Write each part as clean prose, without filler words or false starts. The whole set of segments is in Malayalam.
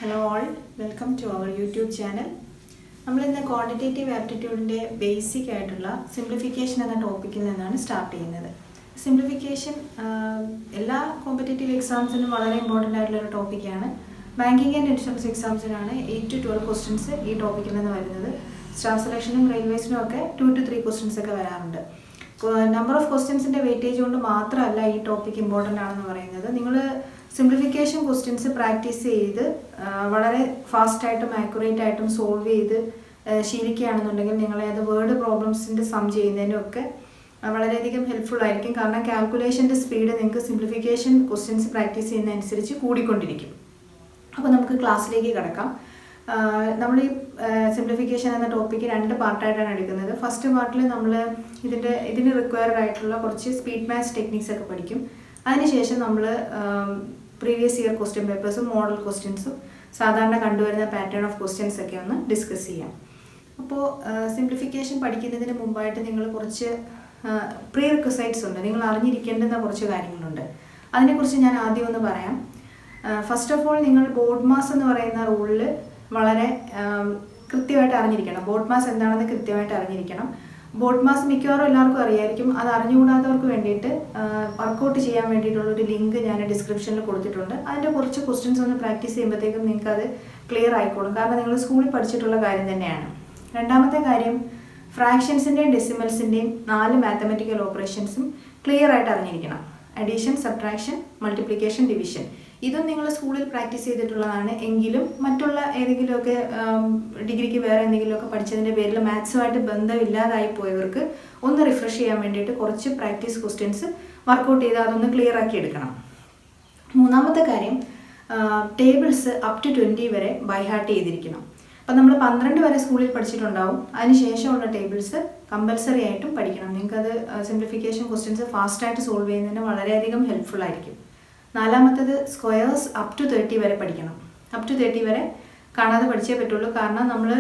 Hello all, welcome to our YouTube channel. നമ്മൾ ഇന്ന് ക്വാണ്ടിറ്റേറ്റീവ് ആപ്റ്റിറ്റ്യൂഡിൻ്റെ ബേസിക് ആയിട്ടുള്ള സിംപ്ലിഫിക്കേഷൻ എന്ന ടോപ്പിക്കിൽ നിന്നാണ് സ്റ്റാർട്ട് ചെയ്യുന്നത്. സിംപ്ലിഫിക്കേഷൻ എല്ലാ കോമ്പറ്റേറ്റീവ് എക്സാംസിനും വളരെ ഇമ്പോർട്ടൻ്റ് ആയിട്ടുള്ള ഒരു ടോപ്പിക്കാണ്. ബാങ്കിങ് ആൻഡ് ഇൻഷുറൻസ് എക്സാംസിനാണ് 8 to 12 ക്വസ്റ്റ്യൻസ് ഈ ടോപ്പിക്കിൽ നിന്ന് വരുന്നത്. സ്റ്റാഫ് സെലക്ഷനും റെയിൽവേസിനും ഒക്കെ 2 to 3 ക്വസ്റ്റ്യൻസ് ഒക്കെ വരാറുണ്ട്. നമ്പർ ഓഫ് ക്വസ്റ്റ്യൻസിൻ്റെ വെയിറ്റേജ് കൊണ്ട് മാത്രമല്ല ഈ ടോപ്പിക് ഇമ്പോർട്ടൻ്റ് ആണെന്ന് പറയുന്നത്. നിങ്ങൾ സിംപ്ലിഫിക്കേഷൻ ക്വസ്റ്റ്യൻസ് പ്രാക്ടീസ് ചെയ്ത് വളരെ ഫാസ്റ്റായിട്ടും ആക്യുറേറ്റ് ആയിട്ടും സോൾവ് ചെയ്ത് ശീലിക്കുകയാണെന്നുണ്ടെങ്കിൽ നിങ്ങളെ അത് വേർഡ് പ്രോബ്ലംസിൻ്റെ സം ചെയ്യുന്നതിനൊക്കെ വളരെയധികം ഹെൽപ്ഫുൾ ആയിരിക്കും. കാരണം കാൽക്കുലേഷൻ്റെ സ്പീഡ് നിങ്ങൾക്ക് സിംപ്ലിഫിക്കേഷൻ ക്വസ്റ്റ്യൻസ് പ്രാക്ടീസ് ചെയ്യുന്നതനുസരിച്ച് കൂടിക്കൊണ്ടിരിക്കും. അപ്പോൾ നമുക്ക് ക്ലാസ്സിലേക്ക് കിടക്കാം. നമ്മൾ ഈ സിംപ്ലിഫിക്കേഷൻ എന്ന ടോപ്പിക്ക് 2 പാർട്ടായിട്ടാണ് എടുക്കുന്നത്. ഫസ്റ്റ് പാർട്ടിൽ നമ്മൾ ഇതിന് റിക്വയർഡ് ആയിട്ടുള്ള കുറച്ച് സ്പീഡ് മാത്സ് ടെക്നിക്സ് ഒക്കെ പഠിക്കും. അതിനുശേഷം നമ്മൾ പ്രീവിയസ് ഇയർ ക്വസ്റ്റ്യൻ പേപ്പേഴ്സും മോഡൽ ക്വസ്റ്റ്യൻസും സാധാരണ കണ്ടുവരുന്ന പാറ്റേൺ ഓഫ് ക്വസ്റ്റ്യൻസ് ഒക്കെ ഒന്ന് ഡിസ്കസ് ചെയ്യാം. അപ്പോൾ സിംപ്ലിഫിക്കേഷൻ പഠിക്കുന്നതിന് മുമ്പായിട്ട് നിങ്ങൾ കുറച്ച് പ്രീ റിക്വസൈറ്റ്സ് ഉണ്ട്, നിങ്ങൾ അറിഞ്ഞിരിക്കേണ്ടുന്ന കുറച്ച് കാര്യങ്ങളുണ്ട്. അതിനെക്കുറിച്ച് ഞാൻ ആദ്യം ഒന്ന് പറയാം. ഫസ്റ്റ് ഓഫ് ഓൾ, നിങ്ങൾ ബോർഡ് മാസ് എന്ന് പറയുന്ന റൂളിൽ വളരെ കൃത്യമായിട്ട് അറിഞ്ഞിരിക്കണം. ബോർഡ് മാസ് എന്താണെന്ന് കൃത്യമായിട്ട് അറിഞ്ഞിരിക്കണം. ബോർഡ് മാസ് മിക്കവാറും എല്ലാവർക്കും അറിയായിരിക്കും. അത് അറിഞ്ഞുകൂടാത്തവർക്ക് വേണ്ടിയിട്ട് വർക്കൗട്ട് ചെയ്യാൻ വേണ്ടിയിട്ടുള്ളൊരു ലിങ്ക് ഞാൻ ഡിസ്ക്രിപ്ഷനിൽ കൊടുത്തിട്ടുണ്ട്. അതിൻ്റെ കുറച്ച് ക്വസ്റ്റ്യൻസ് ഒന്ന് പ്രാക്ടീസ് ചെയ്യുമ്പോഴത്തേക്കും നിങ്ങൾക്ക് അത് ക്ലിയർ ആയിക്കോളും. കാരണം നിങ്ങൾ സ്കൂളിൽ പഠിച്ചിട്ടുള്ള കാര്യം തന്നെയാണ്. രണ്ടാമത്തെ കാര്യം, ഫ്രാക്ഷൻസിൻ്റെയും ഡെസിമൽസിൻ്റെയും 4 മാത്തമെറ്റിക്കൽ ഓപ്പറേഷൻസും ക്ലിയർ ആയിട്ട് അറിഞ്ഞിരിക്കണം. Addition, subtraction, multiplication, division. ഇതും നിങ്ങൾ സ്കൂളിൽ പ്രാക്ടീസ് ചെയ്തിട്ടുള്ളതാണ്. എങ്കിലും മറ്റുള്ള ഏതെങ്കിലുമൊക്കെ ഡിഗ്രിക്ക് വേറെ എന്തെങ്കിലുമൊക്കെ പഠിച്ചതിൻ്റെ പേരിൽ മാത്സുമായിട്ട് ബന്ധമില്ലാതായി പോയവർക്ക് ഒന്ന് റിഫ്രഷ് ചെയ്യാൻ വേണ്ടിയിട്ട് കുറച്ച് പ്രാക്ടീസ് ക്വസ്റ്റ്യൻസ് വർക്കൗട്ട് ചെയ്ത് അതൊന്ന് ക്ലിയർ ആക്കി എടുക്കണം. മൂന്നാമത്തെ കാര്യം, ടേബിൾസ് അപ് ടു 20 വരെ ബൈ ഹാർട്ട് ചെയ്തിരിക്കണം. അപ്പം നമ്മൾ 12 വരെ സ്കൂളിൽ പഠിച്ചിട്ടുണ്ടാവും. അതിന് ശേഷമുള്ള ടേബിൾസ് കമ്പൽസറി ആയിട്ടും പഠിക്കണം. നിങ്ങൾക്കത് സിംപ്ലിഫിക്കേഷൻ ക്വസ്റ്റ്യൻസ് ഫാസ്റ്റായിട്ട് സോൾവ് ചെയ്യുന്നതിന് വളരെയധികം ഹെൽപ്ഫുൾ ആയിരിക്കും. നാലാമത്തത്, സ്ക്വയേഴ്സ് അപ് ടു 30 വരെ പഠിക്കണം. അപ് ടു 30 വരെ കാണാതെ പഠിച്ചേ പറ്റുള്ളൂ. കാരണം നമ്മൾ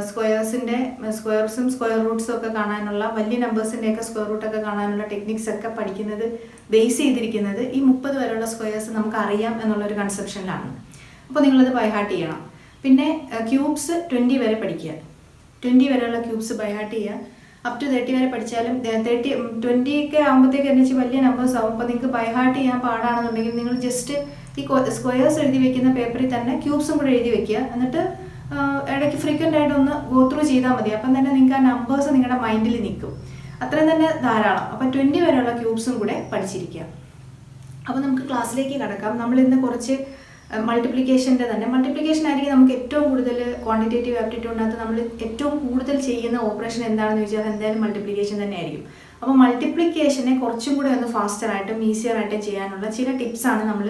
സ്ക്വയർസും സ്ക്വയർ റൂട്ട്സും ഒക്കെ കാണാനുള്ള, വലിയ നമ്പേഴ്സിൻ്റെയൊക്കെ സ്ക്വയർ റൂട്ടൊക്കെ കാണാനുള്ള ടെക്നിക്സ് ഒക്കെ പഠിക്കുന്നത് ബേസ് ചെയ്തിരിക്കുന്നത് ഈ 30 വരെയുള്ള സ്ക്വയേഴ്സ് നമുക്ക് അറിയാം എന്നുള്ളൊരു കൺസെപ്ഷനിലാണ്. അപ്പോൾ നിങ്ങളത് ബൈ ഹാർട്ട് ചെയ്യണം. പിന്നെ ക്യൂബ്സ് 20 വരെ പഠിക്കുക. 20 വരെയുള്ള ക്യൂബ്സ് ബൈ ഹാർട്ട് ചെയ്യുക. അപ് ടു 30 വരെ പഠിച്ചാലും 20 ഒക്കെ ആകുമ്പോഴത്തേക്ക് എന്നുവെച്ച് വലിയ നമ്പേഴ്സ് ആകും. അപ്പോൾ നിങ്ങൾക്ക് ബൈ ഹാർട്ട് ചെയ്യാൻ പാടാണെന്നുണ്ടെങ്കിൽ നിങ്ങൾ ജസ്റ്റ് ഈ സ്ക്വയേഴ്സ് എഴുതി വെക്കുന്ന പേപ്പറിൽ തന്നെ ക്യൂബ്സും കൂടെ എഴുതി വെക്കുക. എന്നിട്ട് ഇടയ്ക്ക് ഫ്രീക്വൻ്റ് ആയിട്ട് ഒന്ന് ഗോ ത്രൂ ചെയ്താൽ മതി. അപ്പം തന്നെ നിങ്ങൾക്ക് ആ നമ്പേഴ്സ് നിങ്ങളുടെ മൈൻഡിൽ നിൽക്കും. അത്രയും തന്നെ ധാരാളം. അപ്പം 20 വരെയുള്ള ക്യൂബ്സും കൂടെ പഠിച്ചിരിക്കുക. അപ്പോൾ നമുക്ക് ക്ലാസ്സിലേക്ക് കിടക്കാം. നമ്മൾ ഇന്ന് കുറച്ച് മൾട്ടിപ്ലിക്കേഷൻ്റെ തന്നെ, മൾട്ടിപ്ലിക്കേഷൻ ആയിരിക്കും നമുക്ക് ഏറ്റവും കൂടുതൽ ക്വാണ്ടിറ്റേറ്റീവ് ആപ്റ്റിറ്റ്യൂഡിനകത്ത് നമ്മൾ ഏറ്റവും കൂടുതൽ ചെയ്യുന്ന ഓപ്പറേഷൻ എന്താണെന്ന് ചോദിച്ചാൽ എന്തായാലും മൾട്ടിപ്ലിക്കേഷൻ തന്നെ ആയിരിക്കും. അപ്പോൾ മൾട്ടിപ്ലിക്കേഷനെ കുറച്ചും കൂടെ ഒന്ന് ഫാസ്റ്ററായിട്ടും ഈസിയറായിട്ടും ചെയ്യാനുള്ള ചില ടിപ്സാണ് നമ്മൾ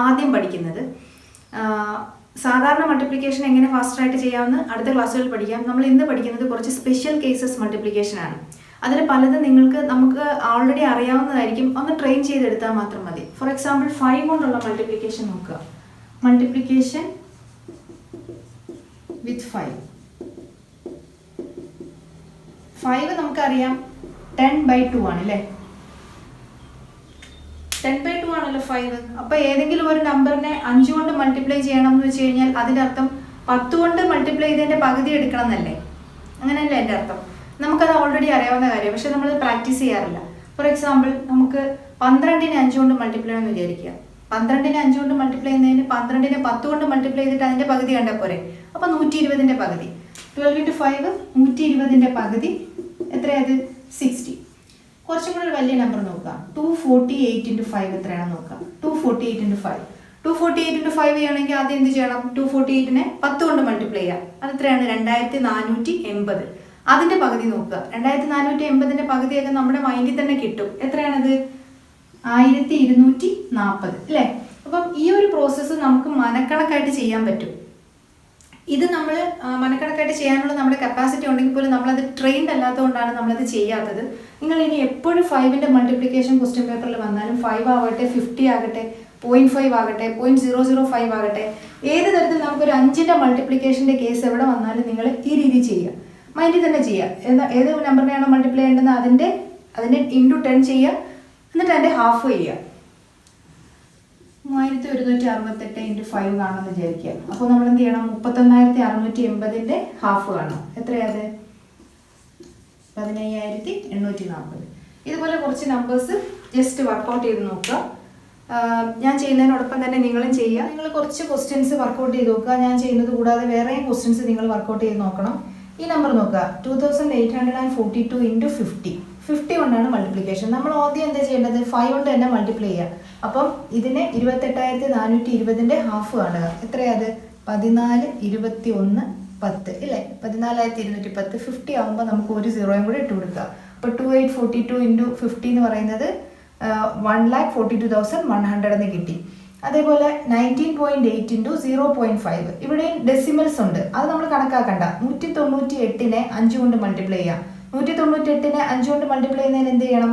ആദ്യം പഠിക്കുന്നത്. സാധാരണ മൾട്ടിപ്ലിക്കേഷൻ എങ്ങനെ ഫാസ്റ്ററായിട്ട് ചെയ്യാമെന്ന് അടുത്ത ക്ലാസ്സുകളിൽ പഠിക്കാം. നമ്മൾ ഇന്ന് പഠിക്കുന്നത് കുറച്ച് സ്പെഷ്യൽ കേസസ് മൾട്ടിപ്ലിക്കേഷനാണ്. അതിൽ പലതും നമുക്ക് ഓൾറെഡി അറിയാവുന്നതായിരിക്കും. ഒന്ന് ട്രെയിൻ ചെയ്തെടുത്താൽ മാത്രം മതി. ഫോർ എക്സാമ്പിൾ 5 കൊണ്ടുള്ള മൾട്ടിപ്ലിക്കേഷൻ നോക്കുക. മൾട്ടിപ്ലിക്കേഷൻ വിത്ത് 5 നമുക്കറിയാം 10/2 ആണ് അല്ലേ? 10/2 ആണല്ലോ 5. അപ്പോൾ ഏതെങ്കിലും ഒരു നമ്പറിനെ 5 കൊണ്ട് മൾട്ടിപ്ലൈ ചെയ്യണം എന്ന് വെച്ച് കഴിഞ്ഞാൽ അതിൻ്റെ അർത്ഥം 10 കൊണ്ട് മൾട്ടിപ്ലൈ ചെയ്തതിൻ്റെ പകുതി എടുക്കണം എന്നല്ലേ? അങ്ങനെയല്ലേ എൻ്റെ അർത്ഥം? നമുക്കത് ഓൾറെഡി അറിയാവുന്ന കാര്യം, പക്ഷെ നമ്മൾ പ്രാക്ടീസ് ചെയ്യാറില്ല. ഫോർ എക്സാമ്പിൾ, നമുക്ക് 12നെ 5 കൊണ്ട് മൾട്ടിപ്ലൈ എന്ന് വിചാരിക്കുക. 12നെ 5 കൊണ്ട് മൾട്ടിപ്ലൈ ചെയ്യുന്നതിന് 12നെ 10 കൊണ്ട് മൾട്ടിപ്ലൈ ചെയ്തിട്ട് അതിൻ്റെ പകുതി കണ്ടാൽ പോരെ? അപ്പോൾ 120ൻ്റെ പകുതി. 12 into 5 120ൻ്റെ പകുതി എത്രയത്? 60. കുറച്ചും കൂടെ ഒരു വലിയ നമ്പർ നോക്കുക. 248 into 5 എത്രയാണെന്ന് നോക്കുക. 248 into 5. 248 into 5 ചെയ്യണമെങ്കിൽ ആദ്യം എന്ത് ചെയ്യണം? 248നെ 10 കൊണ്ട് മൾട്ടിപ്ലൈ ചെയ്യുക. അതെത്രയാണ്? 2480. അതിൻ്റെ പകുതി നോക്കുക. 2480ൻ്റെ പകുതിയൊക്കെ നമ്മുടെ മൈൻഡിൽ തന്നെ കിട്ടും. എത്രയാണത്? 1240 അല്ലേ? അപ്പം ഈ ഒരു പ്രോസസ്സ് നമുക്ക് മനക്കണക്കായിട്ട് ചെയ്യാൻ പറ്റും. ഇത് നമ്മൾ മനക്കണക്കായിട്ട് ചെയ്യാനുള്ള നമ്മുടെ കപ്പാസിറ്റി ഉണ്ടെങ്കിൽ പോലും നമ്മളത് ട്രെയിൻഡ് അല്ലാത്തതുകൊണ്ടാണ് നമ്മളത് ചെയ്യാത്തത്. നിങ്ങൾ ഇനി എപ്പോഴും 5ൻ്റെ മൾട്ടിപ്ലിക്കേഷൻ ക്വസ്റ്റ്യൻ പേപ്പറിൽ വന്നാലും 5 ആവട്ടെ, 50 ആകട്ടെ, 0.5 ആകട്ടെ, 0.005 ആകട്ടെ, ഏത് തരത്തിൽ നമുക്കൊരു 5ൻ്റെ മൾട്ടിപ്ലിക്കേഷൻ്റെ കേസ് എവിടെ വന്നാലും നിങ്ങൾ ഈ രീതി ചെയ്യുക. മൈൻഡിൽ തന്നെ ചെയ്യുക. ഏത് നമ്പറിനെയാണോ മൾട്ടിപ്ലൈ ചെയ്യേണ്ടത് അതിനെ into 10 ചെയ്യുക. എന്നിട്ട് അതിൻ്റെ ഹാഫ് ചെയ്യുക. 3168 ഇൻറ്റു 5 കാണുമെന്ന് വിചാരിക്കുക. അപ്പോൾ നമ്മൾ എന്ത് ചെയ്യണം? 31,680 ഹാഫ് കാണണം. എത്രയാത്? 15,840. ഇതുപോലെ കുറച്ച് നമ്പേഴ്സ് ജസ്റ്റ് വർക്കൗട്ട് ചെയ്ത് നോക്കുക. ഞാൻ ചെയ്യുന്നതിനോടൊപ്പം തന്നെ നിങ്ങളും ചെയ്യുക. നിങ്ങൾ കുറച്ച് ക്വസ്റ്റ്യൻസ് വർക്കൗട്ട് ചെയ്ത് നോക്കുക. ഞാൻ ചെയ്യുന്നത് കൂടാതെ വേറെയും ക്വസ്റ്റ്യൻസ് നിങ്ങൾ വർക്കൗട്ട് ചെയ്ത് നോക്കണം. ഈ നമ്പർ നോക്കുക, 2842 ഇൻറ്റു 50 കൊണ്ടാണ് മൾട്ടിപ്ലിക്കേഷൻ. നമ്മൾ ആദ്യം എന്താ ചെയ്യേണ്ടത്? 5 കൊണ്ട് തന്നെ മൾട്ടിപ്ലൈ ചെയ്യുക. അപ്പം ഇതിനെ 28,420 ഹാഫ് കാണുക. എത്രയാത്? 14, 21, 10 ഇല്ലേ? 14,210. 50 ആകുമ്പോൾ നമുക്ക് ഒരു സീറോയും കൂടി ഇട്ട് കൊടുക്കുക. അപ്പോൾ 2842 ഇൻറ്റു 50 എന്ന് പറയുന്നത് 1,42,100 എന്ന് കിട്ടി. അതേപോലെ 19.8 ഇൻറ്റു 0.5. ഇവിടെയും ഡെസിമൽസ് ഉണ്ട്, അത് നമ്മൾ കണക്കാക്കണ്ട. 198നെ 5 കൊണ്ട് മൾട്ടിപ്ലൈ ചെയ്യാം. 198നെ 5 കൊണ്ട് മൾട്ടിപ്ലൈ ചെയ്യുന്നതിന് എന്ത് ചെയ്യണം?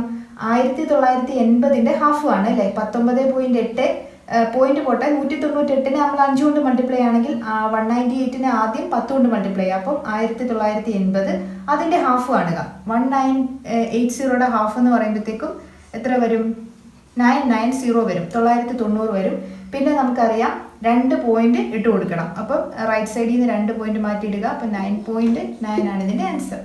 1980 ഹാഫ് ആണ് അല്ലേ? 19.8 പോയിന്റ് പോട്ടെ. 198നെ നമ്മൾ 5 കൊണ്ട് മൾട്ടിപ്ലൈ ആണെങ്കിൽ 198നെ ആദ്യം 10 കൊണ്ട് മൾട്ടിപ്ലൈ ചെയ്യാം. അപ്പം 1980 അതിൻ്റെ ഹാഫ് കാണുക. 1980യുടെ ഹാഫ് എന്ന് പറയുമ്പോഴത്തേക്കും എത്ര വരും? 990 വരും. 990 വരും. പിന്നെ നമുക്കറിയാം 2 പോയിന്റ് ഇട്ട് കൊടുക്കണം. അപ്പം റൈറ്റ് സൈഡിൽ നിന്ന് 2 പോയിന്റ് മാറ്റിയിടുക. അപ്പം 9.9 ആണ് ഇതിൻ്റെ ആൻസർ.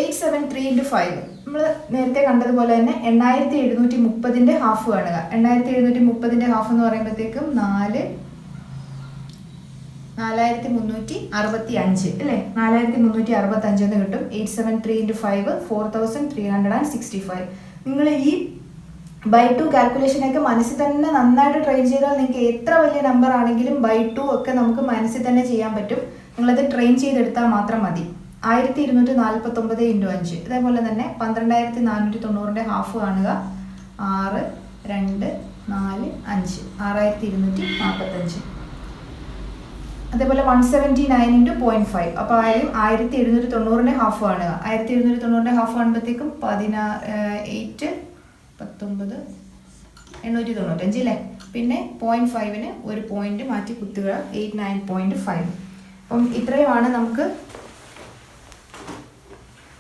873 ഇൻറ്റു 5 നമ്മൾ നേരത്തെ കണ്ടതുപോലെ തന്നെ 8730 ഹാഫ് കാണുക. 8730 ഹാഫ് എന്ന് പറയുമ്പോഴത്തേക്കും 4,365 അല്ലേ? 4,365 എന്ന് കിട്ടും. 873 ഇൻറ്റു 5 4,365. നിങ്ങൾ ഈ ബൈ 2 കാൽക്കുലേഷനൊക്കെ മനസ്സിൽ തന്നെ നന്നായിട്ട് ട്രെയിൻ ചെയ്താൽ നിങ്ങൾക്ക് എത്ര വലിയ നമ്പർ ആണെങ്കിലും ബൈ 2 ഒക്കെ നമുക്ക് മനസ്സിൽ തന്നെ ചെയ്യാൻ പറ്റും. നിങ്ങളത് ട്രെയിൻ ചെയ്തെടുത്താൽ മാത്രം മതി. 1249 ഇൻറ്റു 5. ഇതേപോലെ തന്നെ 12,490 ഹാഫ് കാണുക. 6, 2, 4, 5 6,245. അതേപോലെ 179 ഇൻറ്റു 0.5. അപ്പോൾ 1790 ഹാഫ് കാണുക. 1790 ഹാഫ് കാണുമ്പോഴത്തേക്കും 895 അല്ലേ? പിന്നെ 0.5ന് ഒരു പോയിന്റ് മാറ്റി കുത്തുക. 89.5. അപ്പം ഇത്രയുമാണ് നമുക്ക്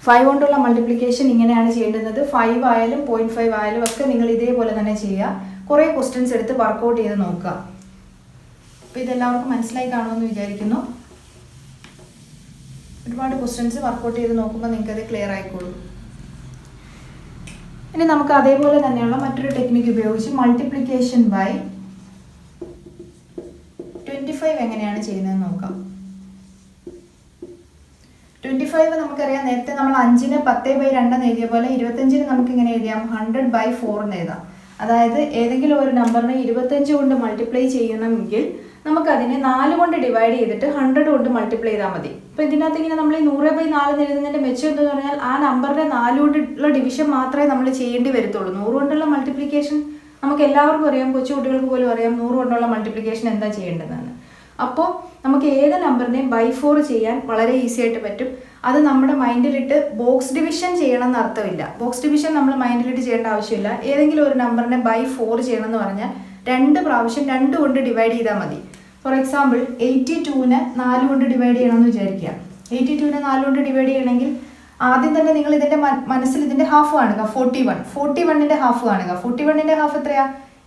5 കൊണ്ടുള്ള മൾട്ടിപ്ലിക്കേഷൻ. ഇങ്ങനെയാണ് ചെയ്യേണ്ടുന്നത്. 5 ആയാലും 0.5 ആയാലും ഒക്കെ നിങ്ങൾ ഇതേപോലെ തന്നെ ചെയ്യുക. കുറേ ക്വസ്റ്റ്യൻസ് എടുത്ത് വർക്കൗട്ട് ചെയ്ത് നോക്കുക. അപ്പോൾ ഇതെല്ലാവർക്കും മനസ്സിലായി കാണുമെന്ന് വിചാരിക്കുന്നു. ഒരുപാട് ക്വസ്റ്റ്യൻസ് വർക്കൗട്ട് ചെയ്ത് നോക്കുമ്പോൾ നിങ്ങൾക്കത് ക്ലിയർ ആയിക്കോളും. ഇനി നമുക്ക് അതേപോലെ തന്നെയുള്ള മറ്റൊരു ടെക്നിക്ക് ഉപയോഗിച്ച് മൾട്ടിപ്ലിക്കേഷൻ ബൈ 25 എങ്ങനെയാണ് ചെയ്യുന്നതെന്ന് നോക്കാം. 25 നമുക്കറിയാം, നേരത്തെ നമ്മൾ 5നെ 10/2 എന്ന് എഴുതിയ പോലെ 25ന് നമുക്ക് ഇങ്ങനെ എഴുതാം 100/4 എന്ന് എഴുതാം. അതായത് ഏതെങ്കിലും ഒരു നമ്പറിനെ 25 കൊണ്ട് മൾട്ടിപ്ലൈ ചെയ്യണമെങ്കിൽ നമുക്കതിനെ 4 കൊണ്ട് ഡിവൈഡ് ചെയ്തിട്ട് 100 കൊണ്ട് മൾട്ടിപ്ലൈ ചെയ്താൽ മതി. അപ്പോൾ ഇതിനകത്ത് ഇങ്ങനെ നമ്മൾ ഈ 100/4 എന്ന് എഴുതുന്നതിൻ്റെ മെച്ചം എന്ന് പറഞ്ഞാൽ ആ നമ്പറിനെ 4 കൊണ്ടുള്ള ഡിവിഷൻ മാത്രമേ നമ്മൾ ചെയ്യേണ്ടി വരത്തുള്ളൂ. 100 കൊണ്ടുള്ള മൾട്ടിപ്ലിക്കേഷൻ നമുക്ക് എല്ലാവർക്കും അറിയാം, കൊച്ചു കുട്ടികൾക്ക് പോലും അറിയാം 100 കൊണ്ടുള്ള മൾട്ടിപ്ലിക്കേഷൻ എന്താ ചെയ്യേണ്ടതെന്ന്. അപ്പോൾ നമുക്ക് ഏത് നമ്പറിനെയും ബൈ 4 ചെയ്യാൻ വളരെ ഈസി ആയിട്ട് പറ്റും. അത് നമ്മുടെ മൈൻഡിലിട്ട് ബോക്സ് ഡിവിഷൻ ചെയ്യണം എന്ന് അർത്ഥമില്ല. ബോക്സ് ഡിവിഷൻ നമ്മൾ മൈൻഡിലിട്ട് ചെയ്യേണ്ട ആവശ്യമില്ല. ഏതെങ്കിലും ഒരു നമ്പറിനെ ബൈ 4 ചെയ്യണം എന്ന് പറഞ്ഞാൽ 2 പ്രാവശ്യം 2 കൊണ്ട് ഡിവൈഡ് ചെയ്താൽ മതി. ഫോർ എക്സാമ്പിൾ 82നെ 4 കൊണ്ട് ഡിവൈഡ് ചെയ്യണമെന്ന് വിചാരിക്കുക. 82നെ 4 കൊണ്ട് ഡിവൈഡ് ചെയ്യണമെങ്കിൽ ആദ്യം തന്നെ നിങ്ങൾ ഇതിൻ്റെ മനസ്സിൽ ഇതിൻ്റെ ഹാഫ് കാണുക. 41ൻ്റെ ഹാഫ് കാണുക. 41ൻ്റെ ഹാഫ് എത്രയാ?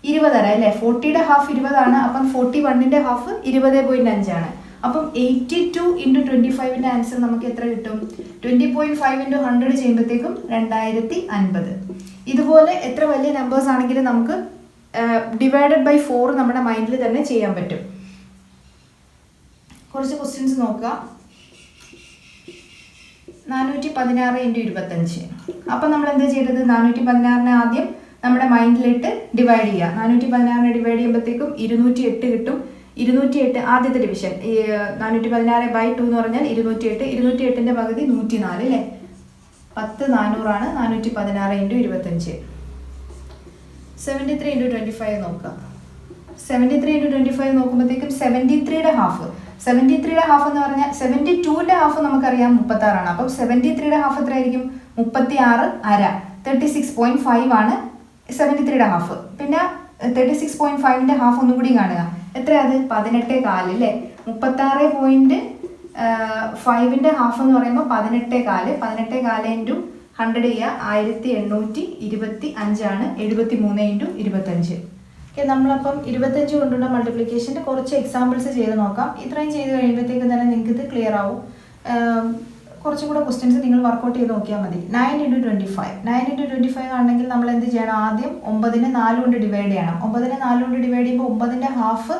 20 അല്ലേ? 40യുടെ ഹാഫ് 20 ആണ്. അപ്പം 41ൻ്റെ ഹാഫ് 20.5 ആണ്. അപ്പം 82 ഇൻറ്റു 25ൻ്റെ ആൻസർ നമുക്ക് എത്ര കിട്ടും? 20.5 ഇൻറ്റു 100 ചെയ്യുമ്പോഴത്തേക്കും 2050. ഇതുപോലെ എത്ര വലിയ നമ്പേഴ്സ് ആണെങ്കിലും നമുക്ക് ഡിവൈഡഡ് ബൈ 4 നമ്മുടെ മൈൻഡിൽ തന്നെ ചെയ്യാൻ പറ്റും. കുറച്ച് ക്വസ്റ്റ്യൻസ് നോക്കുക. 416 ഇൻറ്റു 25. അപ്പം നമ്മൾ എന്താ ചെയ്തത്? 416നെ ആദ്യം നമ്മുടെ മൈൻഡിലിട്ട് ഡിവൈഡ് ചെയ്യുക. 416നെ ഡിവൈഡ് ചെയ്യുമ്പോഴത്തേക്കും 208 കിട്ടും. 208 ആദ്യത്തെ ഡിവിഷൻ. 416/2 എന്ന് പറഞ്ഞാൽ 208. 208ൻ്റെ പകുതി 104 അല്ലേ? 10,400 ആണ് 416 ഇൻറ്റു 25. 73 ഇൻറ്റു 25 നോക്കുക. 73 ഇൻറ്റു 25 നോക്കുമ്പോഴത്തേക്കും 73യുടെ ഹാഫ്. 73യുടെ ഹാഫ് എന്ന് പറഞ്ഞാൽ 72ൻ്റെ ഹാഫ് നമുക്കറിയാം 36 ആണ്. അപ്പം 73യുടെ ഹാഫ് എത്രയായിരിക്കും? 36.5. 36.5 ആണ് 73യുടെ ഹാഫ്. പിന്നെ 36.5ൻ്റെ ഹാഫ് ഒന്നും കൂടി കാണുക. എത്രയത്? 18.4 അല്ലേ? 36.5ൻ്റെ ഹാഫ് എന്ന് പറയുമ്പോൾ 18.4. 18.4 ഇൻറ്റു 100 ചെയ്യുക. 1825 ആണ്. 73 ഇൻറ്റു 25. നമ്മളപ്പം 25 കൊണ്ടുള്ള മൾട്ടിപ്ലിക്കേഷൻ്റെ കുറച്ച് എക്സാമ്പിൾസ് ചെയ്ത് നോക്കാം. ഇത്രയും ചെയ്ത് കഴിയുമ്പോഴത്തേക്കും തന്നെ നിങ്ങൾക്ക് ഇത് ക്ലിയർ ആവും. കുറച്ചും കൂടെ ക്വസ്റ്റ്യൻസ് നിങ്ങൾ വർക്കൗട്ട് ചെയ്ത് നോക്കിയാൽ മതി. 9 × 25 9 × 25 ആണെങ്കിൽ നമ്മൾ എന്ത് ചെയ്യണം? ആദ്യം 9നെ 4 കൊണ്ട് ഡിവൈഡ് ചെയ്യണം. 9നെ 4 കൊണ്ട് ഡിവൈഡ് ചെയ്യുമ്പോൾ 9ൻ്റെ ഹാഫ്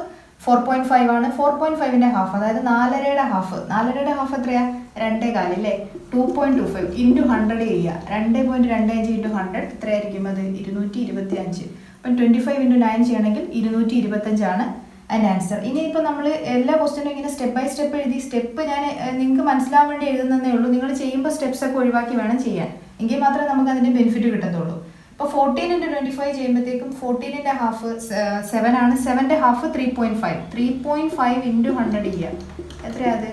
4.5 ആണ്. 4.5ൻ്റെ ഹാഫ്, അതായത് 4.5യുടെ ഹാഫ്. 4.5യുടെ ഹാഫ് എത്രയാണ്? 2.25 അല്ലേ? 2.25 ഇൻറ്റു 100 ചെയ്യുക. 2.25 ഇൻറ്റു 100 എത്രയായിരിക്കും? അത് 225. അപ്പം 25 × 9 ചെയ്യണമെങ്കിൽ 225 ആണ് അതിൻ്റെ ആൻസർ. ഇനിയിപ്പോൾ നമ്മൾ എല്ലാ ക്വസ്റ്റ്യനും ഇങ്ങനെ സ്റ്റെപ്പ് ബൈ സ്റ്റെപ്പ് എഴുതി, സ്റ്റെപ്പ് ഞാൻ നിങ്ങൾക്ക് മനസ്സിലാവാൻ വേണ്ടി എഴുതുന്നതേ ഉള്ളൂ. നിങ്ങൾ ചെയ്യുമ്പോൾ സ്റ്റെപ്സ് ഒക്കെ ഒഴിവാക്കി വേണം ചെയ്യാൻ, എങ്കിൽ മാത്രമേ നമുക്ക് അതിൻ്റെ ബെനിഫിറ്റ് കിട്ടത്തുള്ളൂ. അപ്പോൾ 14 × 25 ചെയ്യുമ്പോഴത്തേക്കും 14ൻ്റെ ഹാഫ് 7 ആണ്. 7ൻ്റെ ഹാഫ് 3.5. 3.5 ഇൻറ്റു 100 ചെയ്യുക. എത്രയാത്?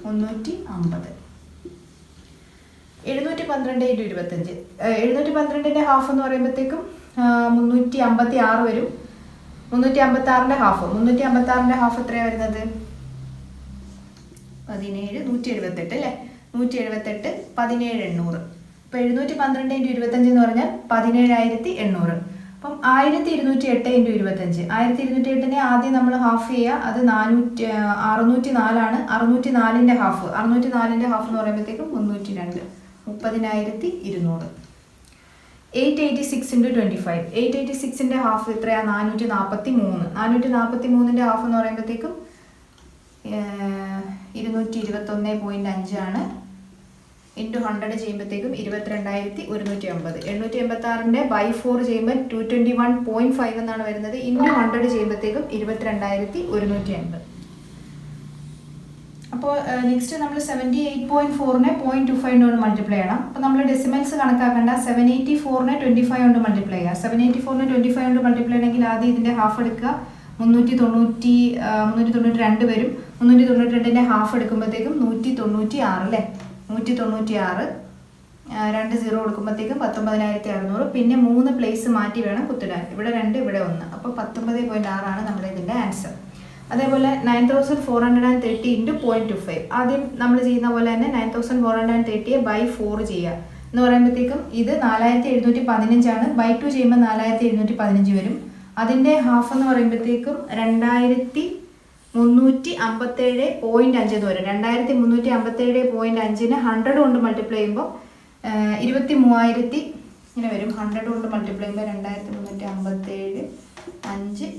350. 712 ഇൻറ്റു 25. 712ൻ്റെ ഹാഫ് എന്ന് പറയുമ്പോഴത്തേക്കും 356 വരും. 356ൻ്റെ ഹാഫ് 356ൻ്റെ ഹാഫ് എത്രയാണ് വരുന്നത്? 17 178 അല്ലേ? 178 17,800. അപ്പോൾ 712 ഇൻറ്റു 25 എന്ന് പറഞ്ഞാൽ 17,800. അപ്പം 1208 ഇൻറ്റു 25. 1208നെ ആദ്യം നമ്മൾ ഹാഫ് ചെയ്യുക. അത് 604 ആണ്. 604ൻ്റെ ഹാഫ് എന്ന് പറയുമ്പോഴത്തേക്കും 302. 30,200. 886 ഇൻറ്റു 25. 886ൻ്റെ ഹാഫ് എത്രയാണ്? 443. 443ൻ്റെ ഹാഫ് എന്ന് പറയുമ്പോഴത്തേക്കും 221.5 ആണ്. ഇൻറ്റു 100 ചെയ്യുമ്പോഴത്തേക്കും 22,150. 886ൻ്റെ ബൈ 4 ചെയ്യുമ്പോൾ 221.5 എന്നാണ് വരുന്നത്. ഇൻറ്റു 100 ചെയ്യുമ്പോഴത്തേക്കും 22,150. അപ്പോൾ നെക്സ്റ്റ് നമ്മൾ 78.4നെ 0.25 കൊണ്ട് മൾട്ടിപ്ലൈ ചെയ്യണം. അപ്പോൾ നമ്മൾ ഡെസിമൽസ് കണക്കാക്കേണ്ട. 784നെ 25 കൊണ്ട് മൾട്ടിപ്ലൈ ചെയ്യുക. 784നെ 25 കൊണ്ട് മൾട്ടിപ്ലൈ ചെയ്യണമെങ്കിൽ ആദ്യം ഇതിൻ്റെ ഹാഫ് എടുക്കുക. 392 വരും. 392ൻ്റെ ഹാഫ് എടുക്കുമ്പോഴത്തേക്കും 196 അല്ലേ? 196. 2 0 കൊടുക്കുമ്പോഴത്തേക്കും 19,600. പിന്നെ 3 പ്ലേസ് മാറ്റി വേണം കുത്തിടാൻ. ഇവിടെ 2 ഇവിടെ 1. അപ്പോൾ 19.6 ആണ് നമ്മുടെ ഇതിൻ്റെ ആൻസർ. അതേപോലെ 9,430 ഇൻറ്റു 0.25. ആദ്യം നമ്മൾ ചെയ്യുന്ന പോലെ തന്നെ 9,430യെ ബൈ 4 ചെയ്യുക. എന്ന് പറയുമ്പോഴത്തേക്കും ഇത് 4,715 ആണ്. ബൈ 2 ചെയ്യുമ്പോൾ 4,715 വരും. അതിൻ്റെ ഹാഫ് എന്ന് പറയുമ്പോഴത്തേക്കും 2,357.5 എന്ന് വരും. 2,357.5നെ 100 കൊണ്ട് മൾട്ടിപ്ലൈ ചെയ്യുമ്പോൾ 23,000 ഇങ്ങനെ വരും. 100 കൊണ്ട് മൾട്ടിപ്ലൈ ചെയ്യുമ്പോൾ 2,357.5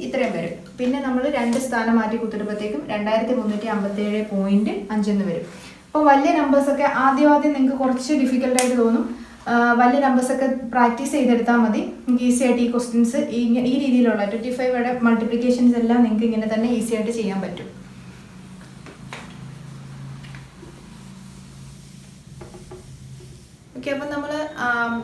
ഇത്രയും വരും. പിന്നെ നമ്മൾ 2 സ്ഥാനം മാറ്റി കുത്തിടുമ്പോഴത്തേക്കും 2,357.5 എന്ന് വരും. അപ്പോൾ വലിയ നമ്പേഴ്സൊക്കെ ആദ്യം നിങ്ങൾക്ക് കുറച്ച് ഡിഫിക്കൽട്ടായിട്ട് തോന്നും. വലിയ നമ്പേഴ്സൊക്കെ പ്രാക്ടീസ് ചെയ്തെടുത്താൽ മതി. നിങ്ങൾക്ക് ഈസി ആയിട്ട് ഈ ക്വസ്റ്റ്യൻസ് ഈ രീതിയിലുള്ള 25യുടെ മൾട്ടിപ്ലിക്കേഷൻസ് എല്ലാം നിങ്ങൾക്ക് ഇങ്ങനെ തന്നെ ഈസി ആയിട്ട് ചെയ്യാൻ പറ്റും. ഓക്കെ, അപ്പം നമ്മൾ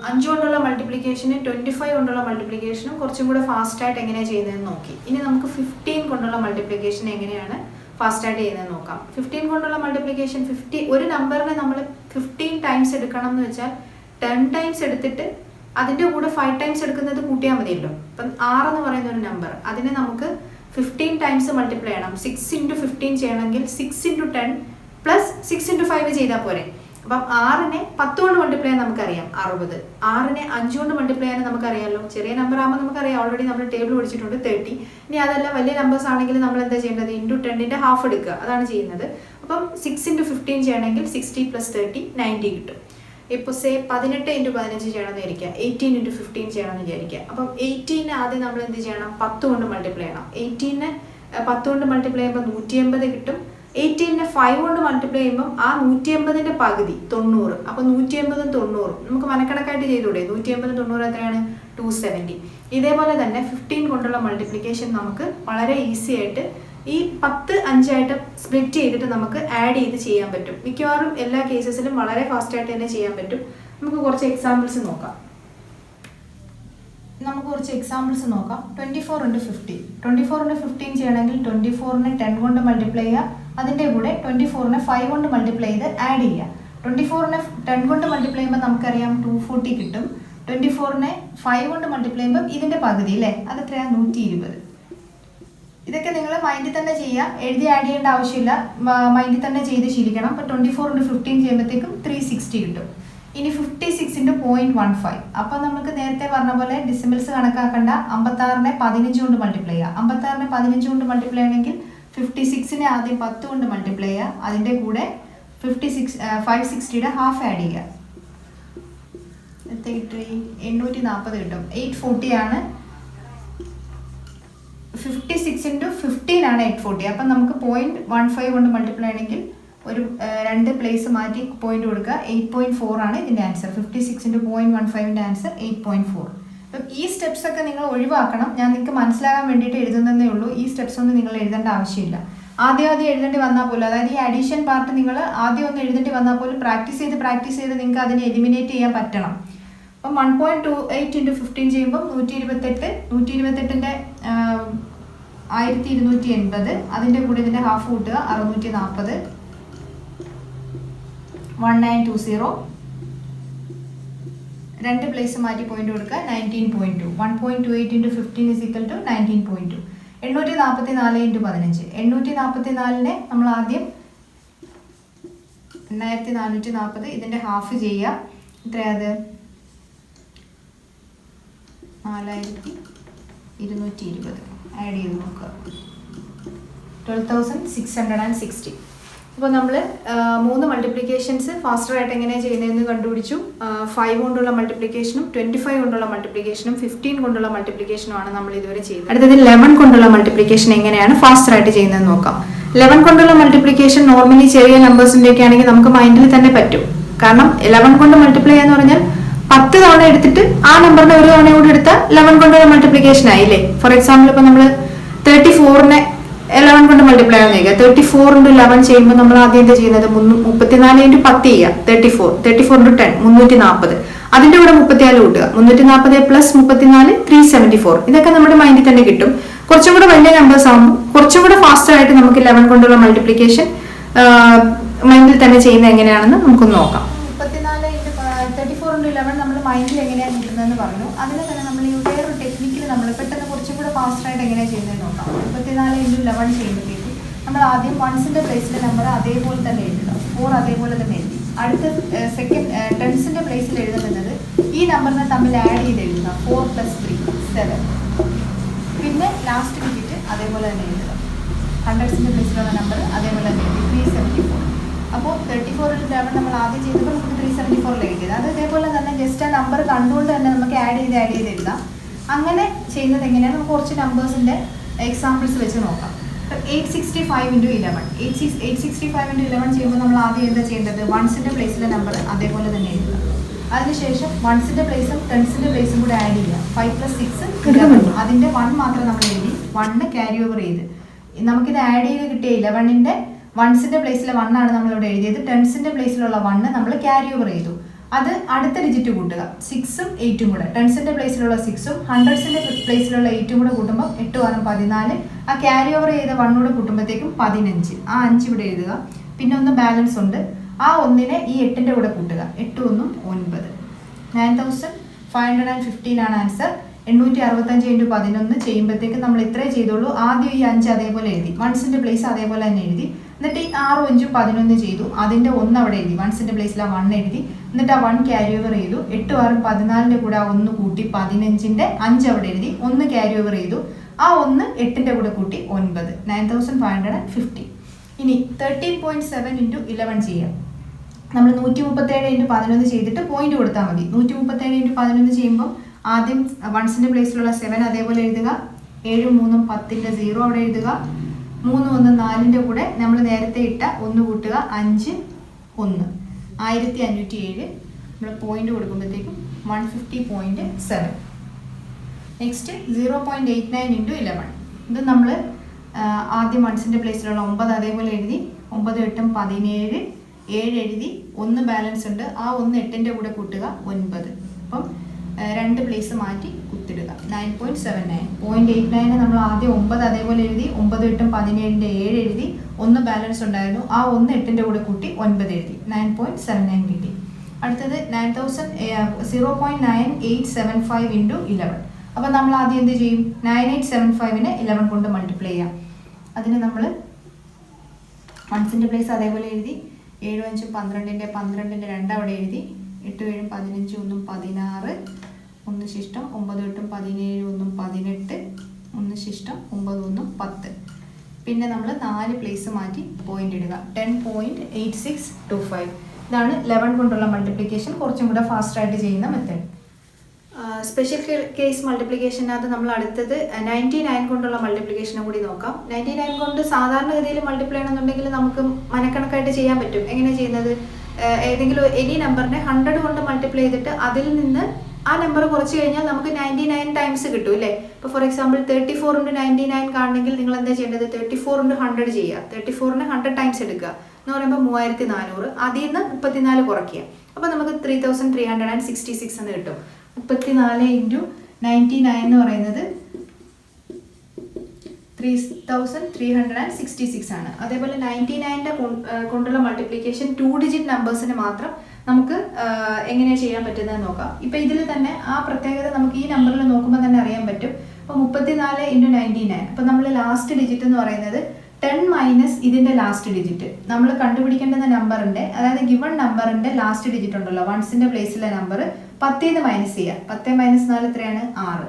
5 കൊണ്ടുള്ള മൾട്ടിപ്ലിക്കേഷനും 25 കൊണ്ടുള്ള മൾട്ടിപ്ലിക്കേഷനും കുറച്ചും കൂടെ ഫാസ്റ്റായിട്ട് എങ്ങനെയാണ് ചെയ്യുന്നതെന്ന് നോക്കി. ഇനി നമുക്ക് 15 കൊണ്ടുള്ള മൾട്ടിപ്ലിക്കേഷൻ എങ്ങനെയാണ് ഫാസ്റ്റായിട്ട് ചെയ്യുന്നതെന്ന് നോക്കാം. 15 കൊണ്ടുള്ള മൾട്ടിപ്ലിക്കേഷൻ ഒരു നമ്പറിനെ നമ്മൾ 15 ടൈംസ് എടുക്കണം എന്ന് വെച്ചാൽ 10 ടൈംസ് എടുത്തിട്ട് അതിൻ്റെ കൂടെ 5 ടൈംസ് എടുക്കുന്നത് കൂട്ടിയാൽ മതിയല്ലോ. അപ്പം 6 എന്ന് പറയുന്ന ഒരു നമ്പർ, അതിനെ നമുക്ക് 15 ടൈംസ് മൾട്ടിപ്ലൈ ചെയ്യണം. 6 × 15 ചെയ്യണമെങ്കിൽ 6 × 10 പ്ലസ് 6 × 5 ചെയ്താൽ പോരെ. അപ്പം 6നെ 10 കൊണ്ട് മൾട്ടിപ്ലൈ ചെയ്യാൻ നമുക്കറിയാം 60. 6നെ 5 കൊണ്ട് മൾട്ടിപ്ലൈ ചെയ്യാൻ നമുക്കറിയാമല്ലോ. ചെറിയ നമ്പർ ആകുമ്പോൾ നമുക്കറിയാം, ഓൾറെഡി നമ്മൾ ടേബിൾ പഠിച്ചിട്ടുണ്ട് 30. ഇനി അതല്ല വലിയ നമ്പേഴ്സ് ആണെങ്കിൽ നമ്മൾ എന്താ ചെയ്യേണ്ടത്? ഇൻറ്റു 10ൻ്റെ ഹാഫ് എടുക്കുക, അതാണ് ചെയ്യുന്നത്. അപ്പം 6 × 15 ചെയ്യണമെങ്കിൽ 60 + 30 90 കിട്ടും. ഇപ്പോൾ 18 × 15 ചെയ്യണമെന്ന് വിചാരിക്കുക, 18 × 15 ചെയ്യണമെന്ന് വിചാരിക്കുക. അപ്പം 18 ആദ്യം നമ്മൾ എന്ത് ചെയ്യണം? 10 കൊണ്ട് മൾട്ടിപ്ലൈ ചെയ്യണം. 18നെ 10 കൊണ്ട് മൾട്ടിപ്ലൈ ചെയ്യുമ്പോൾ 180 കിട്ടും. 18നെ 5 കൊണ്ട് മൾട്ടിപ്ലൈ ചെയ്യുമ്പോൾ ആ 180ൻ്റെ പകുതി 90. അപ്പോൾ 180ഉം 90 നമുക്ക് മനക്കണക്കായിട്ട് ചെയ്തൂടെ? 180ഉം 90 എത്രയാണ്? 270. ഇതേപോലെ തന്നെ 15 കൊണ്ടുള്ള മൾട്ടിപ്ലിക്കേഷൻ നമുക്ക് വളരെ ഈസി ആയിട്ട് ഈ 10 5 സ്പ്ലിറ്റ് ചെയ്തിട്ട് നമുക്ക് ആഡ് ചെയ്ത് ചെയ്യാൻ പറ്റും. മിക്കവാറും എല്ലാ കേസസിലും വളരെ ഫാസ്റ്റായിട്ട് തന്നെ ചെയ്യാൻ പറ്റും. നമുക്ക് കുറച്ച് എക്സാമ്പിൾസ് നോക്കാം. 24 × 50. 24 × 15 ചെയ്യണമെങ്കിൽ 24നെ 10 കൊണ്ട് മൾട്ടിപ്ലൈ ചെയ്യുക. അതിൻ്റെ കൂടെ 24നെ 5 കൊണ്ട് മൾട്ടിപ്ലൈ ചെയ്ത് ആഡ് ചെയ്യുക. 24നെ 10 കൊണ്ട് മൾട്ടിപ്ലൈ ചെയ്യുമ്പോൾ നമുക്കറിയാം 240 കിട്ടും. 24നെ 5 കൊണ്ട് മൾട്ടിപ്ലൈ ചെയ്യുമ്പോൾ ഇതിൻ്റെ പകുതി അല്ലേ, അത് എത്രയാണ്? 120. ഇതൊക്കെ നിങ്ങൾ മൈൻഡിൽ തന്നെ ചെയ്യുക, എഴുതി ആഡ് ചെയ്യേണ്ട ആവശ്യമില്ല, മൈൻഡിൽ തന്നെ ചെയ്ത് ശീലിക്കണം. അപ്പോൾ 24 × 15 ചെയ്യുമ്പോഴത്തേക്കും 360 കിട്ടും. ഇനി 56 ഇൻറ്റു 0.15. അപ്പോൾ നമുക്ക് നേരത്തെ പറഞ്ഞ പോലെ ഡിസിമൽസ് കണക്കാക്കണ്ട, 56നെ 15 കൊണ്ട് മൾട്ടിപ്ലൈ ചെയ്യുക. 56നെ 15 കൊണ്ട് മൾട്ടിപ്ലൈ ആണെങ്കിൽ 56നെ ആദ്യം 10 കൊണ്ട് മൾട്ടിപ്ലൈ ചെയ്യുക, അതിൻ്റെ കൂടെ 560യുടെ ഹാഫ് ആഡ് ചെയ്യുക. എത്ര കിട്ടും? 840 കിട്ടും. 840 ആണ്. 56 ഇൻറ്റു 15 ആണ് 840. അപ്പം നമുക്ക് 0.15 കൊണ്ട് മൾട്ടിപ്ലൈ ആണെങ്കിൽ ഒരു 2 പ്ലേസ് മാറ്റി പോയിന്റ് കൊടുക്കുക. 8.4 ആണ് ഇതിൻ്റെ ആൻസർ. 56 into 0.15ൻ്റെ answer 8.4. അപ്പം ഈ സ്റ്റെപ്സ് ഒക്കെ നിങ്ങൾ ഒഴിവാക്കണം. ഞാൻ നിങ്ങൾക്ക് മനസ്സിലാകാൻ വേണ്ടിയിട്ട് എഴുതുന്നതേ ഉള്ളൂ. ഈ സ്റ്റെപ്സ് ഒന്നും നിങ്ങൾ എഴുതേണ്ട ആവശ്യമില്ല. ആദ്യം എഴുതേണ്ടി വന്നാൽ പോലും, അതായത് ഈ അഡീഷൻ പാർട്ട് നിങ്ങൾ ആദ്യം ഒന്ന് എഴുതേണ്ടി വന്നാൽ പോലും പ്രാക്ടീസ് ചെയ്ത് നിങ്ങൾക്ക് അതിനെ എലിമിനേറ്റ് ചെയ്യാൻ പറ്റണം. അപ്പം 1.28 ഇൻറ്റു 15 ചെയ്യുമ്പം 128ൻ്റെ 1280, അതിൻ്റെ കൂടെ ഇതിൻ്റെ ഹാഫ് കൂട്ടുക 640, 1920, 2 പ്ലേസ് മാറ്റി പോയിന്റ് കൊടുക്കുക 19.2. 1.28 into 15 is equal to 19.2. 844 into 15. 844നെ നമ്മൾ ആദ്യം 8440 ഇതിൻ്റെ ഹാഫ് ചെയ്യുക. എത്രയത്? 4220. ആഡ് ചെയ്ത് നോക്കുക. 12,660. അപ്പോൾ നമ്മൾ 3 മൾട്ടിപ്ലിക്കേഷൻസ് ഫാസ്റ്ററായിട്ട് എങ്ങനെയാണ് ചെയ്യുന്നതെന്ന് കണ്ടുപിടിച്ചു. 5 കൊണ്ടുള്ള മൾട്ടിപ്ലിക്കേഷനും 25 കൊണ്ടുള്ള മൾട്ടിപ്ലിക്കേഷനും 15 കൊണ്ടുള്ള മൾട്ടിപ്ലിക്കേഷനുമാണ് നമ്മൾ ഇതുവരെ ചെയ്തത്. അടുത്തത് 11 കൊണ്ടുള്ള മൾട്ടിപ്ലിക്കേഷൻ എങ്ങനെയാണ് ഫാസ്റ്ററായിട്ട് ചെയ്യുന്നതെന്ന് നോക്കാം. 11 കൊണ്ടുള്ള മൾട്ടിപ്ലിക്കേഷൻ നോർമലി ചെറിയ നമ്പേഴ്സിൻ്റെ ഒക്കെ ആണെങ്കിൽ നമുക്ക് മൈൻഡിൽ തന്നെ പറ്റും. കാരണം 11 കൊണ്ട് മൾട്ടിപ്ലൈ എന്ന് പറഞ്ഞാൽ 10 തവണ എടുത്തിട്ട് ആ നമ്പറിനെ ഒരു തവണ കൂടി എടുത്താൽ 11 കൊണ്ടുള്ള മൾട്ടിപ്ലിക്കേഷൻ ആയില്ലേ. ഫോർ എക്സാമ്പിൾ ഇപ്പോൾ നമ്മൾ 34നെ 11 കൊണ്ട് മൾട്ടിപ്ലൈ ആണെന്ന് ചോദിക്കുക. 34 ഇൻറ്റു 11 ചെയ്യുമ്പോൾ നമ്മൾ ആദ്യം എന്താ ചെയ്യുന്നത്? 34 ഇൻറ്റു 10 ചെയ്യുക. 34 ഇൻറ്റു 10 340. അതിൻ്റെ കൂടെ 34 കൂട്ടുക. 340 പ്ലസ് 34 374. ഇതൊക്കെ നമ്മുടെ മൈൻഡിൽ തന്നെ കിട്ടും. കുറച്ചും കൂടെ വലിയ നമ്പേഴ്സ് ആകുമ്പോൾ കുറച്ചും കൂടെ ഫാസ്റ്റർ ആയിട്ട് നമുക്ക് 11 കൊണ്ടുള്ള മൾട്ടിപ്ലിക്കേഷൻ മൈൻഡിൽ തന്നെ ചെയ്യുന്നത് എങ്ങനെയാണെന്ന് നമുക്കൊന്ന് നോക്കാം. 34 ഇൻറ്റു 11 നമ്മൾ മൈൻഡിൽ എങ്ങനെയാണ് കിട്ടുന്നതെന്ന് പറഞ്ഞു. അതിന് തന്നെ നമ്മൾ ഈ വേറൊരു ടെക്നിക്കിൽ നമ്മൾ പെട്ടെന്ന് കുറച്ചും കൂടെ ഫാസ്റ്ററായിട്ട് എങ്ങനെയാണ് ചെയ്യുന്നതെന്ന് നോക്കാം. 34 ഇൻറ്റു 11 ചെയ്യുമ്പോഴത്തേക്കും നമ്മൾ ആദ്യം വൺസിൻ്റെ പ്ലേസിൽ നമ്പർ അതേപോലെ തന്നെ എഴുതുക. 4 അതേപോലെ തന്നെ എഴുതി. അടുത്ത ടെൻസിൻ്റെ പ്ലേസിൽ എഴുതുന്നത് ഈ നമ്പറിനെ തമ്മിൽ ആഡ് ചെയ്ത് എഴുതുക. 4 + 3 7. പിന്നെ ലാസ്റ്റ് ഡിജിറ്റ് അതേപോലെ തന്നെ എഴുതുക. ഹൺഡ്രഡ്സിൻ്റെ പ്ലേസിലുള്ള നമ്പർ അതേപോലെ തന്നെ എഴുതി. 374. അപ്പോൾ 34 ഇൻറ്റു 11 നമ്മൾ ആദ്യം ചെയ്തപ്പോൾ നമുക്ക് 374 എഴുതിയത്. അത് ഇതേപോലെ തന്നെ ജസ്റ്റ് ആ നമ്പർ കണ്ടുകൊണ്ട് തന്നെ നമുക്ക് ആഡ് ചെയ്ത് എഴുതാം. അങ്ങനെ ചെയ്യുന്നത് എങ്ങനെയാണ്? നമുക്ക് കുറച്ച് നമ്പേഴ്സിൻ്റെ എക്സാമ്പിൾസ് വെച്ച് നോക്കാം. 865 ഇൻറ്റു 11. 865 ഇൻറ്റു 11 ചെയ്യുമ്പോൾ നമ്മൾ ആദ്യം എന്താ ചെയ്യേണ്ടത്? വൺസിൻ്റെ പ്ലേസിലെ നമ്പർ അതേപോലെ തന്നെ എഴുതുക. അതിനുശേഷം വൺസിൻ്റെ പ്ലേസും ടെൻസിൻ്റെ പ്ലേസും കൂടെ ആഡ് ചെയ്യുക. 5 + 6 11. അതിൻ്റെ 1 മാത്രം നമ്മൾ എഴുതി. 1 ക്യാരി ഓവർ ചെയ്ത് നമുക്കിത് ആഡ് ചെയ്ത് കിട്ടിയ 11ൻ്റെ വൺസിൻ്റെ പ്ലേസിലെ 1 ആണ് നമ്മളിവിടെ എഴുതിയത്. ടെൻസിൻ്റെ പ്ലേസിലുള്ള 1 നമ്മൾ ക്യാരി ഓവർ ചെയ്തു. അത് അടുത്ത ഡിജിറ്റ് കൂട്ടുക. 6ഉം 8ഉം കൂടെ. ടെൻസിൻ്റെ പ്ലേസിലുള്ള 6ഉം ഹൺഡ്രഡ്സിൻ്റെ പ്ലേസിലുള്ള 8ഉം കൂടെ കൂട്ടുമ്പോൾ 8 × 14. ആ ക്യാരി ഓവർ ചെയ്ത 1 കൂടെ കൂട്ടുമ്പോഴത്തേക്കും 15. ആ 5 ഇവിടെ എഴുതുക. പിന്നെ ഒന്ന് ബാലൻസ് ഉണ്ട്. ആ 1നെ ഈ 8ൻ്റെ കൂടെ കൂട്ടുക. 8 × 1 = 9. 9515 ആണ് ആൻസർ. 865 ഇൻറ്റു 11 ചെയ്യുമ്പോഴത്തേക്കും നമ്മൾ ഇത്രേ ചെയ്തോളൂ. ആദ്യം ഈ 5 അതേപോലെ എഴുതി. വൺസിൻ്റെ പ്ലേസ് അതേപോലെ തന്നെ എഴുതി. എന്നിട്ട് ഈ 6, 5, 11 ചെയ്തു. അതിൻ്റെ 1 അവിടെ എഴുതി. വൺസിൻ്റെ പ്ലേസിൽ ആ 1 എഴുതി. എന്നിട്ട് ആ 1 ക്യാരി ഓവർ ചെയ്തു. 8, 6, 14ൻ്റെ കൂടെ ആ 1 കൂട്ടി 15ൻ്റെ 5 അവിടെ എഴുതി. 1 ക്യാരി ഓവർ ചെയ്തു. ആ 1 8ൻ്റെ കൂടെ കൂട്ടി 9. 9550. ഇനി 13.7 ഇൻറ്റു 11 ചെയ്യാം. നമ്മൾ 137 ഇൻറ്റു 11 ചെയ്തിട്ട് പോയിന്റ് കൊടുത്താൽ മതി. 137 ഇൻറ്റു 11 ചെയ്യുമ്പോൾ ആദ്യം വൺസിൻ്റെ പ്ലേസിലുള്ള 7 അതേപോലെ എഴുതുക. 7, 3, 10ൻ്റെ 0 അവിടെ എഴുതുക. 3, 1, 4ൻ്റെ കൂടെ നമ്മൾ നേരത്തെ ഇട്ട 1 കൂട്ടുക. 5, 1 1507. നമ്മൾ പോയിന്റ് കൊടുക്കുമ്പോഴത്തേക്കും 150.7. Next 0.89 into 11. ഇത് നമ്മൾ ആദ്യം വൺസിൻ്റെ പ്ലേസിലുള്ള 9 അതേപോലെ എഴുതി. 9, 8, 17. 7 എഴുതി. 1 ബാലൻസ് ഉണ്ട്. ആ 1 8ൻ്റെ കൂടെ കൂട്ടുക. 9. അപ്പം 2 പ്ലേസ് മാറ്റി കുത്തിടുക. 9.79. 0.89 നമ്മൾ ആദ്യം 9 അതേപോലെ എഴുതി. 9, 8, 17ൻ്റെ 7 എഴുതി. 1 ബാലൻസ് ഉണ്ടായിരുന്നു. ആ 1 8ൻ്റെ കൂടെ കൂട്ടി 9 എഴുതി. 9.79 കിട്ടി. അടുത്തത് 0.9875 ഇൻറ്റു 11. അപ്പോൾ നമ്മൾ ആദ്യം എന്ത് ചെയ്യും? 9875നെ 11 കൊണ്ട് മൾട്ടിപ്ലൈ ചെയ്യാം. അതിന് നമ്മൾ വൺസിൻ്റെ പ്ലേസ് അതേപോലെ എഴുതി. 7, 5, 12ൻ്റെ 2 അവിടെ എഴുതി. 8 7 15 1 16 1 ശിഷ്ടം 9 8 17 1 18 1 ശിഷ്ടം 9 1 10. പിന്നെ നമ്മൾ 4 പ്ലേസ് മാറ്റി പോയിന്റ് ഇടുക. 10.8625. ഇതാണ് 11 കൊണ്ടുള്ള മൾട്ടിപ്ലിക്കേഷൻ. കുറച്ചും കൂടെ ഫാസ്റ്റായിട്ട് ചെയ്യുന്ന മെത്തേഡ്. സ്പെഷ്യൽ കേസ് മൾട്ടിപ്ലിക്കേഷനകത്ത് നമ്മൾ അടുത്തത് 99 കൊണ്ടുള്ള മൾട്ടിപ്ലിക്കേഷനും കൂടി നോക്കാം. 99 കൊണ്ട് സാധാരണഗതിയിൽ മൾട്ടിപ്ലൈ ആണെന്നുണ്ടെങ്കിൽ നമുക്ക് മനക്കണക്കായിട്ട് ചെയ്യാൻ പറ്റും. എങ്ങനെ ചെയ്യുന്നത്? ഏതെങ്കിലും എനി നമ്പറിനെ 100 കൊണ്ട് മൾട്ടിപ്ലൈ ചെയ്തിട്ട് അതിൽ നിന്ന് ആ നമ്പർ കുറച്ച് കഴിഞ്ഞാൽ നമുക്ക് 99 ടൈംസ് കിട്ടും അല്ലേ? ഇപ്പോൾ ഫോർ എക്സാമ്പിൾ 34 × 99 കാണണമെങ്കിൽ നിങ്ങൾ എന്താ ചെയ്യേണ്ടത്? 34 × 100 ചെയ്യുക. 34നെ 100 ടൈംസ് എടുക്കുക എന്ന് പറയുമ്പോൾ 3400. അതിൽ നിന്ന് 34 കുറയ്ക്കുക. അപ്പോൾ നമുക്ക് 3366 എന്ന് കിട്ടും. 34 × 99 എന്ന് പറയുന്നത് 3366 ആണ്. അതേപോലെ 99ന്റെ കൊണ്ടുള്ള മൾട്ടിപ്ലിക്കേഷൻ 2 ഡിജിറ്റ് നമ്പേഴ്സിന് മാത്രം നമുക്ക് എങ്ങനെയാണ് ചെയ്യാൻ പറ്റുന്നത് നോക്കാം. ഇപ്പം ഇതിൽ തന്നെ ആ പ്രത്യേകത നമുക്ക് ഈ നമ്പറിൽ നോക്കുമ്പോൾ തന്നെ അറിയാൻ പറ്റും. അപ്പോൾ 34 × 99. അപ്പോൾ നമ്മൾ ലാസ്റ്റ് ഡിജിറ്റ് എന്ന് പറയുന്നത് 10 മൈനസ് ഇതിൻ്റെ ലാസ്റ്റ് ഡിജിറ്റ്. നമ്മൾ കണ്ടുപിടിക്കേണ്ടുന്ന നമ്പറിൻ്റെ, അതായത് ഗിവൺ നമ്പറിൻ്റെ ലാസ്റ്റ് ഡിജിറ്റ് ഉണ്ടല്ലോ, വൺസിൻ്റെ പ്ലേസിലെ നമ്പർ 10 മൈനസ് ചെയ്യുക. 10 - 4 എത്രയാണ്? 6.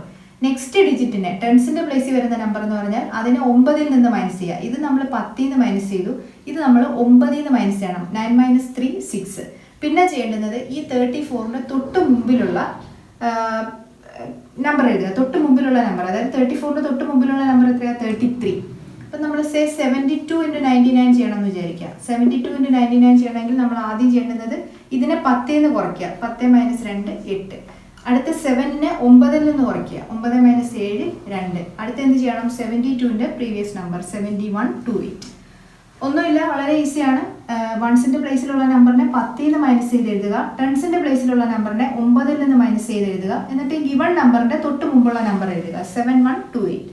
നെക്സ്റ്റ് ഡിജിറ്റിനെ ടെൻസിൻ്റെ പ്ലേസിൽ വരുന്ന നമ്പർ എന്ന് പറഞ്ഞാൽ അതിനെ 9ൽ നിന്ന് മൈനസ് ചെയ്യുക. ഇത് നമ്മൾ 10 മൈനസ് ചെയ്തു. ഇത് നമ്മൾ 9 മൈനസ് ചെയ്യണം. 9 - 3 6. പിന്നെ ചെയ്യേണ്ടുന്നത് ഈ 34ന്റെ തൊട്ട് മുമ്പിലുള്ള നമ്പർ എഴുതുക. തൊട്ട് മുമ്പിലുള്ള നമ്പർ, അതായത് 34ന്റെ തൊട്ട് മുമ്പിലുള്ള നമ്പർ എത്രയാണ്? 33. അപ്പം നമ്മൾ 72 × 99 ചെയ്യണമെന്ന് വിചാരിക്കുക. 72 × 99 ചെയ്യണമെങ്കിൽ നമ്മൾ ആദ്യം ചെയ്യേണ്ടുന്നത് ഇതിനെ 10 കുറയ്ക്കുക. 10 - 2 8. അടുത്ത 7നെ 9ൽ നിന്ന് കുറയ്ക്കുക. 9 - 7 2. അടുത്ത എന്ത് ചെയ്യണം? 72ന്റെ പ്രീവിയസ് നമ്പർ 7128. ഒന്നുമില്ല, വളരെ ഈസിയാണ്. വൺസിൻ്റെ പ്ലേസിലുള്ള നമ്പറിനെ 10 മൈനസ് ചെയ്ത് എഴുതുക. ടെൻസിൻ്റെ പ്ലേസിലുള്ള നമ്പറിനെ 9ൽ നിന്ന് മൈനസ് ചെയ്ത് എഴുതുക. എന്നിട്ട് ഗിവൺ നമ്പറിൻ്റെ തൊട്ട് മുമ്പുള്ള നമ്പർ എഴുതുക. 7128.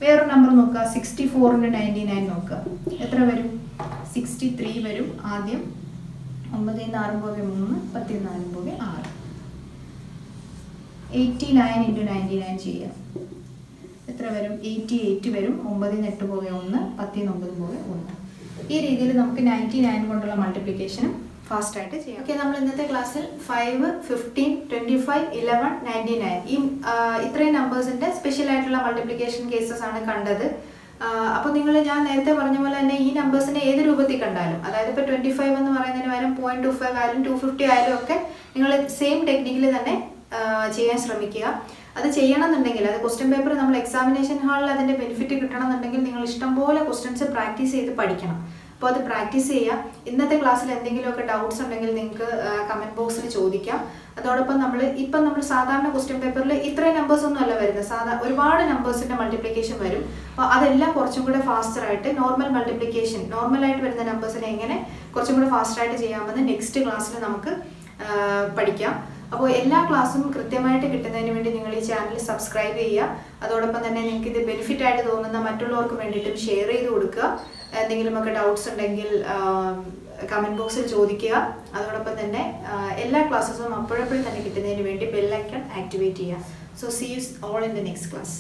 വേറൊരു നമ്പർ നോക്കുക. 64 × 99 നോക്കുക. എത്ര വരും? 63 വരും. ആദ്യം 9 ൽ നിന്ന് 6 പോകെ 3, 10 ൽ നിന്ന് 4 പോകെ 6. 89 × 99 ചെയ്യാം. എത്ര വരും? 88 വരും. 9 ൽ നിന്ന് 8 പോകെ 1, 10 ൽ നിന്ന് 9 പോകെ 1. ഈ രീതിയിൽ നമുക്ക് 99 കൊണ്ടുള്ള മൾട്ടിപ്ലിക്കേഷനും ഫാസ്റ്റായിട്ട് ചെയ്യാം. ഓക്കെ, നമ്മൾ ഇന്നത്തെ ക്ലാസ്സിൽ 5, 15, 25, 11, 99 ഈ ഇത്രയും നമ്പേഴ്സിൻ്റെ സ്പെഷ്യൽ ആയിട്ടുള്ള മൾട്ടിപ്ലിക്കേഷൻ കേസസ് ആണ് കണ്ടത്. അപ്പോൾ ഞാൻ നേരത്തെ പറഞ്ഞ പോലെ തന്നെ ഈ നമ്പേഴ്സിനെ ഏത് രൂപത്തിൽ കണ്ടാലും, അതായത് ഇപ്പോൾ 25 എന്ന് പറയുന്നതിന് പകരം 0.25 ആയാലും 250 ആയാലും ഒക്കെ നിങ്ങൾ സെയിം ടെക്നിക്കിൽ തന്നെ ചെയ്യാൻ ശ്രമിക്കുക. അത് ചെയ്യണമെന്നുണ്ടെങ്കിൽ, അത് ക്വസ്റ്റ്യൻ പേപ്പർ നമ്മൾ എക്സാമിനേഷൻ ഹാളിൽ അതിൻ്റെ ബെനിഫിറ്റ് കിട്ടണമെന്നുണ്ടെങ്കിൽ നിങ്ങൾ ഇഷ്ടംപോലെ ക്വസ്റ്റ്യൻസ് പ്രാക്ടീസ് ചെയ്ത് പഠിക്കണം. അപ്പോൾ അത് പ്രാക്ടീസ് ചെയ്യുക. ഇന്നത്തെ ക്ലാസ്സിൽ എന്തെങ്കിലുമൊക്കെ ഡൗട്ട്സ് ഉണ്ടെങ്കിൽ നിങ്ങൾക്ക് കമൻറ്റ് ബോക്സിൽ ചോദിക്കാം. അതോടൊപ്പം നമ്മൾ സാധാരണ ക്വസ്റ്റ്യൻ പേപ്പറിൽ ഇത്രയും നമ്പേഴ്സ് ഒന്നും അല്ല വരുന്നത്. ഒരുപാട് നമ്പേഴ്സിൻ്റെ മൾട്ടിപ്ലിക്കേഷൻ വരും. അപ്പോൾ അതെല്ലാം കുറച്ചും കൂടെ ഫാസ്റ്ററായിട്ട് നോർമലായിട്ട് വരുന്ന നമ്പേഴ്സിനെ എങ്ങനെ കുറച്ചും കൂടെ ഫാസ്റ്ററായിട്ട് ചെയ്യാമെന്ന് നെക്സ്റ്റ് ക്ലാസ്സിൽ നമുക്ക് പഠിക്കാം. അപ്പോൾ എല്ലാ ക്ലാസ്സും കൃത്യമായിട്ട് കിട്ടുന്നതിന് വേണ്ടി നിങ്ങൾ ഈ ചാനൽ സബ്സ്ക്രൈബ് ചെയ്യുക. അതോടൊപ്പം തന്നെ നിങ്ങൾക്ക് ഇത് ബെനിഫിറ്റ് ആയിട്ട് തോന്നുന്ന മറ്റുള്ളവർക്ക് വേണ്ടിയിട്ടും ഷെയർ ചെയ്ത് കൊടുക്കുക. എന്തെങ്കിലുമൊക്കെ ഡൗട്ട്സ് ഉണ്ടെങ്കിൽ കമൻറ്റ് ബോക്സിൽ ചോദിക്കുക. അതോടൊപ്പം തന്നെ എല്ലാ ക്ലാസ്സസും അപ്പോഴപ്പോഴും തന്നെ കിട്ടുന്നതിന് വേണ്ടി ബെൽ ഐക്കൺ ആക്ടിവേറ്റ് ചെയ്യുക. So see you all in the next class.